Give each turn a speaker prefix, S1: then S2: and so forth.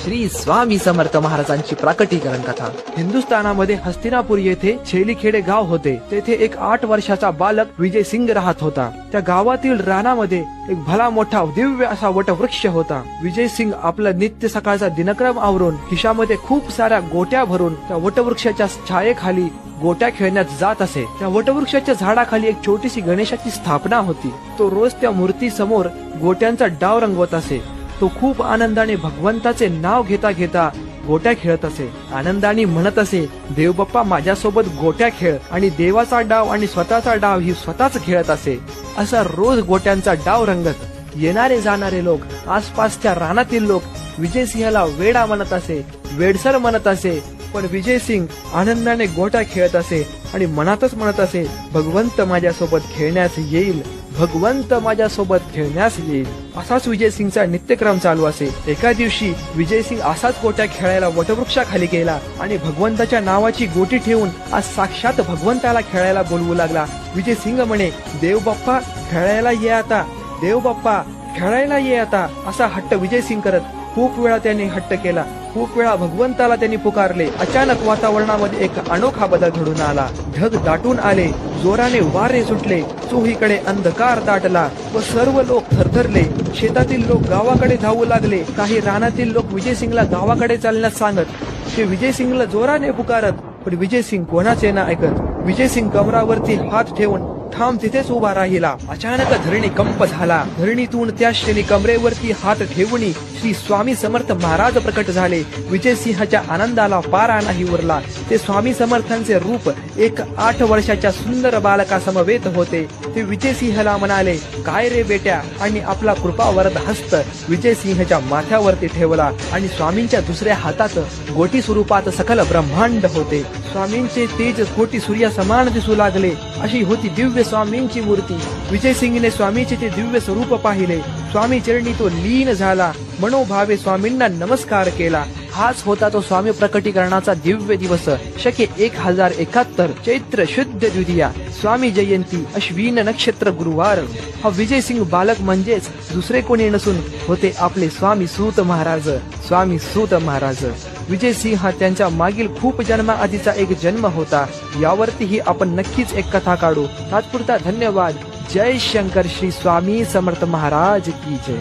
S1: श्री स्वामी समर्थ महाराजांची प्राकटीकरण कथा। हिंदुस्थानामध्ये हस्तिनापूर येथे छेलीखेडे गाव होते। तेथे एक 8 वर्षाचा बालक विजय सिंग राहत होता। त्या गावातील रानामध्ये एक भला मोठा दिव्य असा वटवृक्ष होता। विजय सिंग आपला नित्य सकाळचा दिनक्रम आवरून खिशामध्ये खूप साऱ्या गोट्या भरून त्या वटवृक्षाच्या छायेखाली गोट्या खेळण्यात जात असे। त्या वटवृक्षाच्या झाडाखाली एक छोटीशी गणेशाची स्थापना होती। तो रोज त्या मूर्ती समोर गोट्यांचा डाव रंगवत असे। तो खूप आनंदाने भगवंताचे नाव घेता घेता गोट्या खेळत असे। आनंदाने म्हणत असे, देव बाप्पा माझ्यासोबत गोट्या खेळ, आणि देवाचा डाव आणि स्वतःचा डाव ही स्वतःच खेळत असे। असा रोज गोट्यांचा डाव रंगत येणारे जाणारे लोक, आसपासच्या रानातील लोक विजय सिंहला वेडा म्हणत असे, वेडसर म्हणत असे। पण विजय सिंग आनंदाने गोट्या खेळत असे आणि मनातच म्हणत असे, भगवंत माझ्यासोबत खेळण्यास येईल, भगवंत माझ्यासोबत खेळण्यास येईल। असाच विजय सिंगचा नित्यक्रम चालू असे। एका दिवशी विजय सिंग असाच गोट्या खेळायला वटवृक्षाखाली गेला आणि भगवंताच्या नावाची गोटी ठेवून आज साक्षात भगवंताला खेळायला बोलवू लागला। विजय सिंग म्हणे, देव बाप्पा खेळायला ये आता, देव बाप्पा खेळायला ये आता, असा हट्ट विजय सिंग करत खूप वेळा त्यांनी हट्ट केला। खूप वेळा भगवंताला त्यांनी पुकारले। अचानक वातावरणामध्ये एक अनोखा बदल घडून आला। ढग दाटून आले, जोराने वारे सुटले, चोहीकडे अंधकार दाटला व सर्व लोक थरथरले। शेतातील लोक गावाकडे धावू लागले। काही रानातील लोक विजय सिंगला गावाकडे चालण्यास सांगत ते विजय सिंगला जोराने पुकारत, पण विजय सिंग कोणाचे ना ऐकत। विजय सिंग कमरावरती हात ठेवून ठाम तिथेच उभा राहिला। अचानक धरणी कंप झाला। धरणीतून त्या क्षणी कमरेवरती हात ठेवून श्री स्वामी समर्थ महाराज प्रकट झाले। विजय सिंहाच्या आनंदाला पारा नाही उरला। ते स्वामी समर्थांचे रूप एक 8 वर्षाच्या सुंदर बालका समवेत होते। ते विजय सिंहाला म्हणाले, काय रे बेट्या, आणि आपला कृपावरद हस्त विजय सिंहाच्या माथ्यावरती ठेवला आणि स्वामींच्या दुसऱ्या हातात गोटी स्वरूपात सकल ब्रह्मांड होते। स्वामींचे तेज कोटी सूर्या समान दिसू लागले। अशी होती दिव्य स्वामींची मूर्ती। विजय सिंगने स्वामीचे ते दिव्य स्वरूप पाहिले। स्वामी चरणी तो लीन झाला, मनोभावे स्वामींना नमस्कार केला। हाच होता तो स्वामी प्रकटीकरणाचा दिव्य दिवस, शके 1071, चैत्र शुद्ध द्वितीया, स्वामी जयंती, अश्विन नक्षत्र गुरुवार। हा विजय सिंग बालक म्हणजेच दुसरे कोणी नसून होते आपले स्वामी सूत महाराज। स्वामी सूत महाराज विजय सिंह हा त्यांच्या मागील खूप जन्माआधीचा एक जन्म होता। यावरतीही आपण नक्कीच एक कथा काढू। तात्पुरता धन्यवाद। जय शंकर, श्री स्वामी समर्थ महाराज की जय।